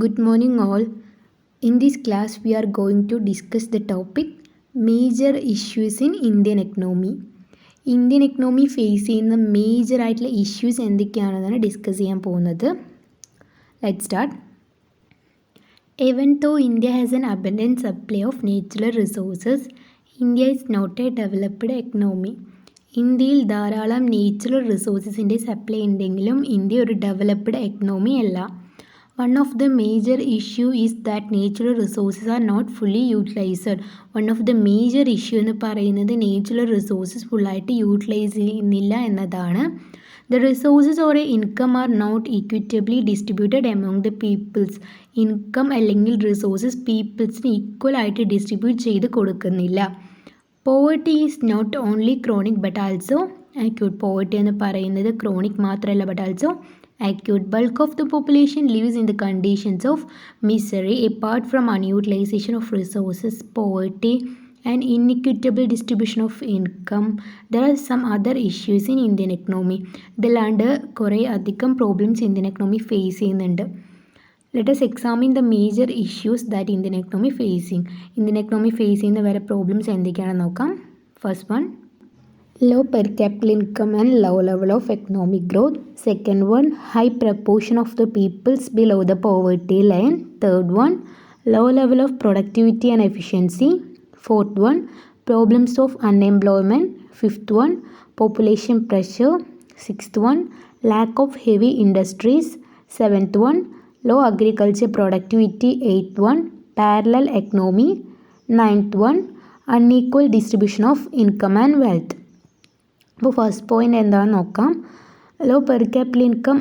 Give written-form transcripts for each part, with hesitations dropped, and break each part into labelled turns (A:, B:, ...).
A: Good morning, all. In this class, we are going to discuss the topic major issues in Indian economy. Indian economy face ചെയ്യുന്ന major ആയിട്ടുള്ള issues എന്തൊക്കെയാണെന്നാണ് discuss ചെയ്യാൻ പോകുന്നത്. Let's start. Even though India has an abundant supply of natural resources, India is not a developed economy. ഇന്ത്യയിൽ ധാരാളം natural റിസോഴ്സസിൻ്റെ supply ഉണ്ടെങ്കിലും India ഒരു developed economy അല്ല. One of the major issue is that natural resources are not fully utilized. One of the major issue എന്ന് പറയുന്നത് natural resources ഫുള്ളായിട്ട് utilise ചെയ്യുന്നില്ല എന്നതാണ്. The resources or income are not equitably distributed among the peoples. Income അല്ലെങ്കിൽ resources പീപ്പിൾസിന് equal ആയിട്ട് distribute ചെയ്ത് കൊടുക്കുന്നില്ല. Poverty is not only chronic but also acute. Poverty എന്ന് പറയുന്നത് ക്രോണിക് മാത്രമല്ല but also acute. Bulk of the population lives in the conditions of misery. Apart from unutilization of resources, poverty and inequitable distribution of income, there are some other issues in Indian economy. ഇതിലാണ്ട് കുറേ അധികം problems Indian economy face ചെയ്യുന്നുണ്ട്. Let us examine the major issues that Indian economy facing. Indian economy face ചെയ്യുന്ന വേറെ problems എന്തൊക്കെയാണെന്ന് നോക്കാം. First one, low per capita income and low level of economic growth. Second one, high proportion of the peoples below the poverty line. Third one, low level of productivity and efficiency. Fourth one, problems of unemployment. Fifth one, population pressure. Sixth one, lack of heavy industries. Seventh one, low agriculture productivity. Eighth one, parallel economy. Ninth one, unequal distribution of income and wealth. അപ്പോൾ first point എന്താണെന്ന് നോക്കാം. Low per capital income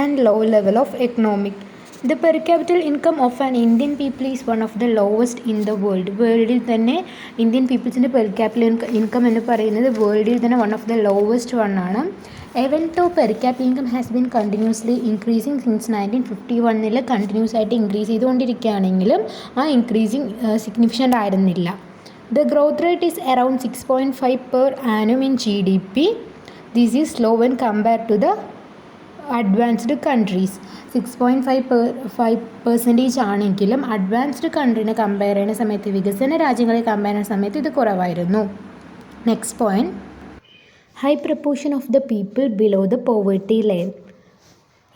A: and low level of economic. The per capital income of an Indian people is one of the lowest in the world. വേൾഡിൽ തന്നെ Indian പീപ്പിൾസിൻ്റെ per capital income എന്ന് പറയുന്നത് വേൾഡിൽ തന്നെ one of the lowest one ആണ്. even though per capita income has been continuously increasing since 1951 continuous ആയിട്ട് increase ചെയ്തുകൊണ്ടിരിക്കുകയാണെങ്കിലും ആ ഇൻക്രീസിങ് സിഗ്നിഫിക്കൻ്റ് ആയിരുന്നില്ല. The growth rate is around 6.5 per annum in GDP. This is slow when compared to the advanced countries. 6.5% ആണെങ്കിലും advanced കൺട്രീനെ compare ചെയ്യുന്ന സമയത്ത്, വികസന രാജ്യങ്ങളെ compare ചെയ്യുന്ന സമയത്ത് ഇത് കുറവായിരുന്നു. Next point, high proportion of the people below the poverty line.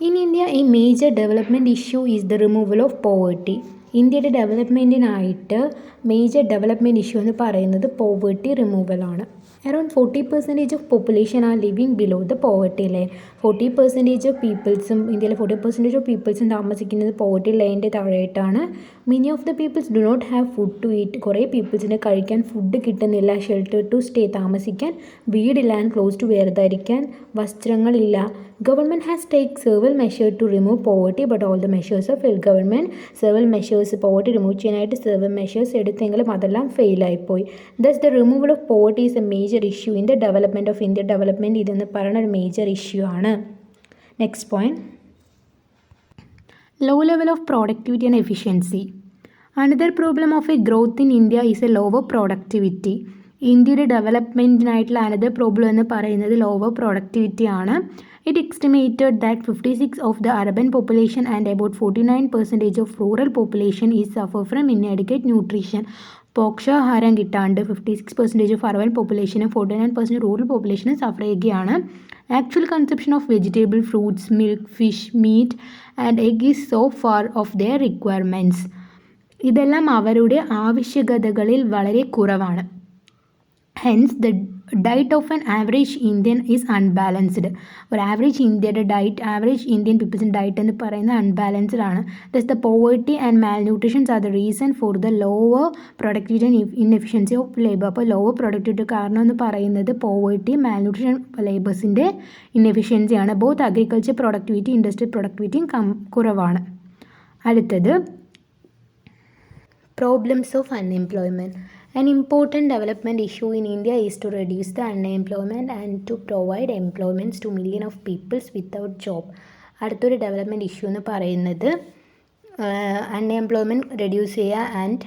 A: In India, a major development issue is the removal of poverty. ഇന്ത്യയുടെ ഡെവലപ്മെൻറ്റിനായിട്ട് മേജർ ഡെവലപ്മെൻറ്റ് ഇഷ്യൂ എന്ന് പറയുന്നത് പോവർട്ടി റിമൂവലാണ്. Around 40% of population are living below the poverty line. 40% of പീപ്പിൾസും, ഇന്ത്യയിലെ 40% of പീപ്പിൾസും താമസിക്കുന്നത് poverty ലൈനിൻ്റെ താഴെയായിട്ടാണ്. Many of the peoples do not have food to eat. കുറേ പീപ്പിൾസിന് കഴിക്കാൻ ഫുഡ് കിട്ടുന്നില്ല. ഷെൽട്ടർ ടു സ്റ്റേ, താമസിക്കാൻ വീടില്ല. ആൻഡ് ക്ലോസ് ടു വെയർ, ധരിക്കാൻ വസ്ത്രങ്ങളില്ല. Government has taken several measures to remove poverty, but all the measures have failed. Government several measures poverty remove ചെയ്യാനായിട്ട് several measures എടുത്തെങ്കിലും അതെല്ലാം ഫെയിലായിപ്പോയി. Thus the removal of poverty is a major issue in the development of India. Development ഇതെന്ന് പറയുന്ന ഒരു major issue ആണ്. Next point, low level of productivity and efficiency. Another problem of a growth in India is a lower productivity. ഇന്ത്യയുടെ ഡെവലപ്മെൻറ്റിനായിട്ടുള്ള another problem എന്ന് പറയുന്നത് lower productivity ആണ്. It estimated that 56% of the urban population and about 49% of rural population is suffer from inadequate nutrition. പോഷകാഹാരം കിട്ടാണ്ട് 56% of urban പോപ്പുലേഷനും 49% rural പോപ്പുലേഷനും suffer ചെയ്യുകയാണ്. Actual consumption of vegetable, fruits, milk, fish, meat and egg is so far of their requirements. ഇതെല്ലാം അവരുടെ ആവശ്യകതകളിൽ വളരെ കുറവാണ്. Hence, the diet of an average Indian is unbalanced. ഒരു ആവറേജ് ഇന്ത്യയുടെ ഡയറ്റ്, ആവറേജ് ഇന്ത്യൻ പീപ്പിൾസിൻ്റെ ഡയറ്റ് എന്ന് പറയുന്നത് അൺബാലൻസ്ഡ് ആണ്. Thus, the poverty and malnutrition are the reason for the lower productivity and inefficiency of labor. അപ്പോൾ lower productivity കാരണം എന്ന് പറയുന്നത് poverty, malnutrition, ലേബേഴ്സിൻ്റെ ഇൻഎഫിഷ്യൻസിയാണ്. ബോത്ത് അഗ്രികൾച്ചർ പ്രൊഡക്ടിവിറ്റി, ഇൻഡസ്ട്രിയൽ പ്രൊഡക്ടിവിറ്റിയും കുറവാണ്. അടുത്തത്, problems of unemployment. An important development issue in India is to reduce the unemployment and to provide employments to millions of people without job. അടുത്തൊരു development issue എന്ന് പറയുന്നത് unemployment reduce ചെയ്യുക and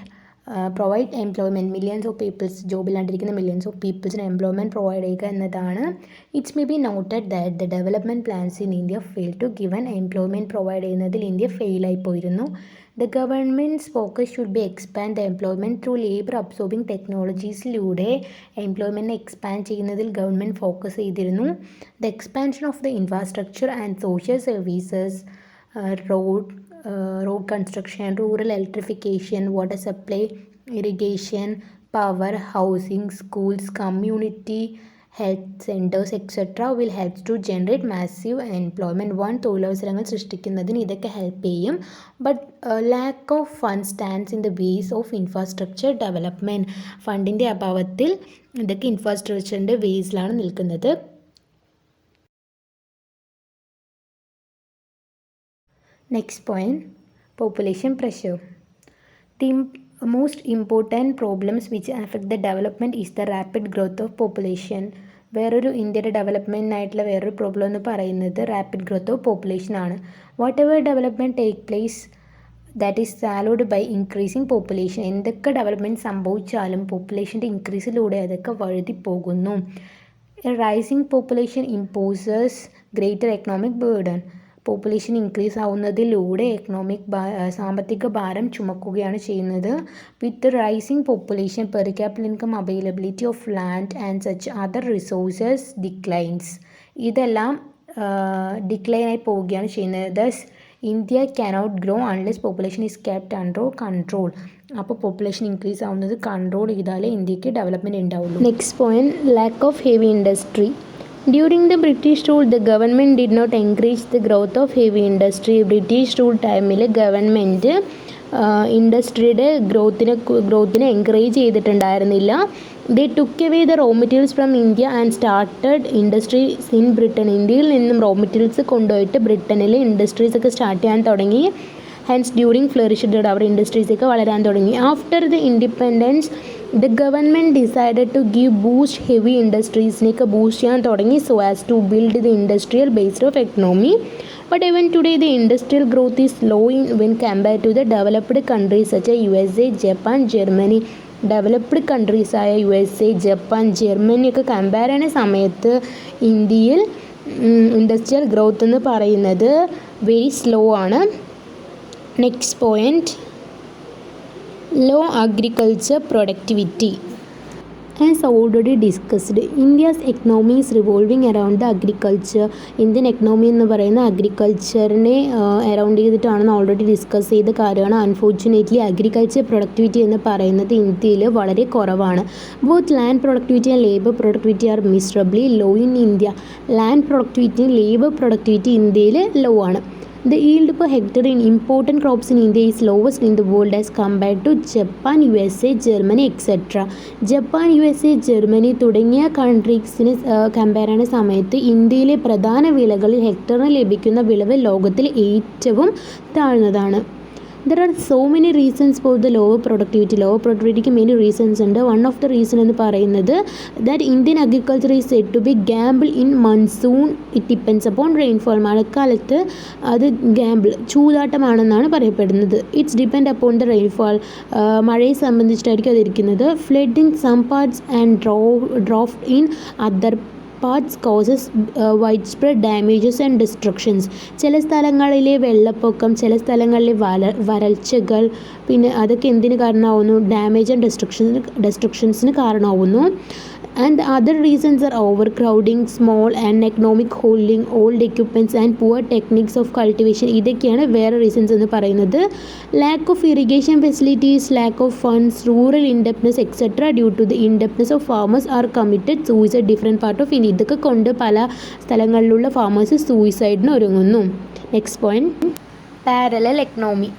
A: provide employment millions of peoples, ജോബില്ലാണ്ടിരിക്കുന്ന millions of പീപ്പിൾസിന് employment provide ചെയ്യുക എന്നതാണ്. It's may be noted that the development plans in India fail to given employment provide ചെയ്യുന്നതിൽ India ഫെയിലായി പോയിരുന്നു. The government's focus should be expand the employment through labor absorbing technologiesiലൂടെ employment expand ചെയ്യുന്നതിൽ government focus ചെയ്തിരുന്നു. The expansion of the infrastructure and social services, road construction, rural electrification, water supply, irrigation, power, housing, schools, community health centers etc. will help to generate massive employment. തൊഴിലവസരങ്ങൾ സൃഷ്ടിക്കുന്നതിന് ഇതൊക്കെ help ചെയ്യും. But lack of fund stands in the ways of infrastructure development. ഫണ്ടിൻ്റെ അഭാവത്തിൽ ഇതൊക്കെ ഇൻഫ്രാസ്ട്രക്ചറിൻ്റെ വേസിലാണ് നിൽക്കുന്നത്. Next point, population pressure. The most important problems which affect the development is the rapid growth of population. വേറൊരു ഇന്ത്യയുടെ ഡെവലപ്മെൻറ്റിനായിട്ടുള്ള വേറൊരു പ്രോബ്ലം എന്ന് പറയുന്നത് റാപ്പിഡ് ഗ്രോത്ത് ഓഫ് പോപ്പുലേഷൻ ആണ്. Whatever development take place that is swallowed by increasing population. എന്തൊക്കെ development സംഭവിച്ചാലും പോപ്പുലേഷൻ്റെ ഇൻക്രീസിലൂടെ അതൊക്കെ വഴുതി പോകുന്നു. Rising population imposes greater economic burden. Population increase ആവുന്നതിലൂടെ സാമ്പത്തിക ഭാരം ചുമക്കുകയാണ് ചെയ്യുന്നത്. With rising population per capital income availability of land and such other resources declines. ഇതെല്ലാം ഡിക്ലൈനായി പോവുകയാണ് ചെയ്യുന്നത്. Thus India cannot grow unless population is kept under control. അപ്പോൾ പോപ്പുലേഷൻ ഇൻക്രീസ് ആവുന്നത് കൺട്രോൾ ചെയ്താലേ ഇന്ത്യക്ക് ഡെവലപ്മെൻറ്റ് ഉണ്ടാവുള്ളൂ. Next point, lack of heavy industry. During the British rule, the government did not encourage the growth of heavy industry. British rule ടൈമിൽ government ഇൻഡസ്ട്രിയുടെ ഗ്രോത്തിനെ encourage ചെയ്തിട്ടുണ്ടായിരുന്നില്ല. They took away the raw materials from India and started industries in Britain. ഇന്ത്യയിൽ നിന്നും raw materials കൊണ്ടുപോയിട്ട് ബ്രിട്ടനിൽ industries ഒക്കെ start ചെയ്യാൻ തുടങ്ങി. ഹെൻസ് ഡ്യൂറിങ് ഫ്ലറിഷ്ഡ് അവിടെ ഇൻഡസ്ട്രീസൊക്കെ വളരാൻ തുടങ്ങി. After the independence the government decided to give boost heavy ഇൻഡസ്ട്രീസിനെയൊക്കെ ബൂസ്റ്റ് ചെയ്യാൻ തുടങ്ങി so as to build the industrial based of economy. But even today the industrial growth is low when compared to the developed countries such as USA, Japan, Germany. Developed കൺട്രീസായ USA, Japan, ജർമ്മനിയൊക്കെ compare ചെയ്യുന്ന സമയത്ത് ഇന്ത്യയിൽ industrial growth എന്ന് പറയുന്നത് very slow ആണ്. Next point, low agriculture productivity. As already discussed, India's economy is revolving around the agriculture. Indian economy എന്ന് പറയുന്ന അഗ്രികൾച്ചറിനെ അറൗണ്ട് ചെയ്തിട്ടാണെന്ന് ഓൾറെഡി ഡിസ്കസ് ചെയ്ത കാര്യമാണ്. അൺഫോർച്ചുനേറ്റ്ലി അഗ്രികൾച്ചർ പ്രൊഡക്ടിവിറ്റി എന്ന് പറയുന്നത് ഇന്ത്യയിൽ വളരെ കുറവാണ്. Both land productivity and labour productivity are miserably low in India. ലാൻഡ് പ്രൊഡക്ടിവിറ്റിയും ലേബർ പ്രൊഡക്ടിവിറ്റി ഇന്ത്യയിൽ ലോ ആണ്. The yield per hectare in important crops in India is lowest in the world as compared to Japan, USA, Germany etc. Japan, USA, Germany തുടങ്ങിയ കൺട്രീസിന് compare ചെയ്യുന്ന സമയത്ത് ഇന്ത്യയിലെ പ്രധാന വിളകളിൽ ഹെക്ടറിന് ലഭിക്കുന്ന വിളവ് ലോകത്തിൽ ഏറ്റവും താഴ്ന്നതാണ്. There are so many reasons for the lower productivity. Lower productivity many reasons ഉണ്ട്. One of the reason എന്ന് പറയുന്നത് that Indian agriculture is said to be gamble in monsoon. It depends upon rainfall. മഴക്കാലത്ത് അത് ചൂതാട്ടമാണെന്നാണ് പറയപ്പെടുന്നത്. It's depend upon the rainfall. മഴയെ സംബന്ധിച്ചിട്ടായിരിക്കും അതിരിക്കുന്നത്. Flood in some parts and drought in other parts causes widespread damages and destructions. ചില സ്ഥലങ്ങളിലെ വെള്ളപ്പൊക്കം, ചില സ്ഥലങ്ങളിലെ വരൾച്ചകൾ, പിന്നെ അതൊക്കെ എന്തിന് കാരണമാവുന്നു? ഡാമേജ് ആൻഡ് ഡെസ്ട്രക്ഷൻസിന് കാരണമാവുന്നു. And the other reasons are overcrowding, small and economic holding, old equipments and poor techniques of cultivation. ഇതൊക്കെയാണ് വേറെ റീസൺസ് എന്ന് പറയുന്നത്. Lack of irrigation facilities, lack of funds, rural indebtedness etc. Due to the indebtedness of farmers are committed suicide different part of India. ഇതൊക്കെ കൊണ്ട് പല സ്ഥലങ്ങളിലുള്ള farmers സൂയിസൈഡിന് ഒരുങ്ങുന്നു. Next point, parallel economy.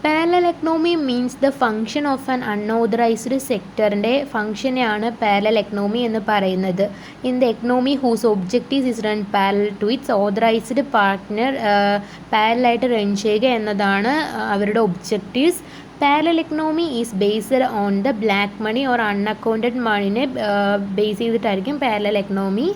A: Parallel economy means the function of an unauthorised സെക്ടറിൻ്റെ ഫങ്ഷനെയാണ് parallel economy എന്ന് പറയുന്നത്. In the economy whose objectives is run parallel to its authorised partner. പാരലായിട്ട് റൺ ചെയ്യുക എന്നതാണ് അവരുടെ objectives. Parallel economy is based on the black money or unaccounted മണിനെ base ചെയ്തിട്ടായിരിക്കും parallel economy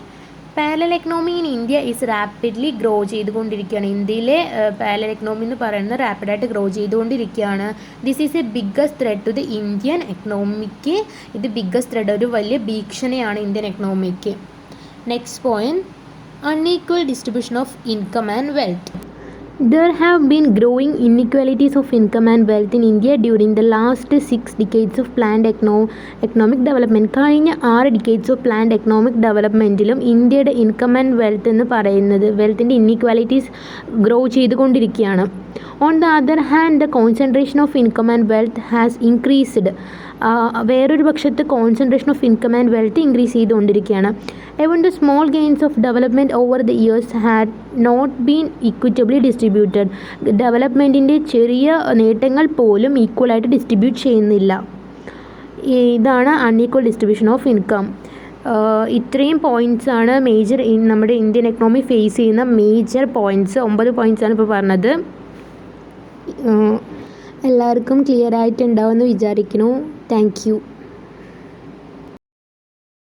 A: parallel economy in India is rapidly grow ചെയ്തുകൊണ്ടിരിക്കുകയാണ്. ഇന്ത്യയിലെ parallel economy എന്ന് പറയുന്നത് റാപ്പിഡായിട്ട് ഗ്രോ ചെയ്തുകൊണ്ടിരിക്കുകയാണ്. This is a biggest threat to the Indian എക്കണോമിക്ക്. ഇത് ബിഗ്ഗസ്റ്റ് ത്രെഡ്, ഒരു വലിയ ഭീഷണിയാണ് ഇന്ത്യൻ എക്കണോമിക്ക്. Next point, unequal distribution of income and wealth. There have been growing inequalities of income and wealth in India during the last 6 decades of planned economic development. കഴിഞ്ഞ 6 decades of planned economic developmentലും ഇന്ത്യയുടെ income and wealth എന്ന് പറയുന്നത്, വെൽത്തിൻ്റെ inequalities grow ചെയ്തുകൊണ്ടിരിക്കുകയാണ്. On the other hand the concentration of income and wealth has increased. വേറൊരു പക്ഷത്ത് concentration of income and wealth increase ചെയ്തുകൊണ്ടിരിക്കുകയാണ്. Even the small gains of development over the years had not been equitably distributed. ഡെവലപ്മെൻറ്റിൻ്റെ ചെറിയ നേട്ടങ്ങൾ പോലും ഈക്വലായിട്ട് distribute ചെയ്യുന്നില്ല. ഇതാണ് unequal distribution of income. ഇത്രയും പോയിൻറ്റ്സാണ് നമ്മുടെ ഇന്ത്യൻ എക്കണോമി ഫേസ് ചെയ്യുന്ന മേജർ പോയിൻറ്റ്സ്. 9 പോയിൻറ്റ്സാണ് ഇപ്പോൾ പറഞ്ഞത്. എല്ലാവർക്കും ക്ലിയർ ആയിട്ടുണ്ടാവുമെന്ന് വിചാരിക്കുന്നു. Thank you.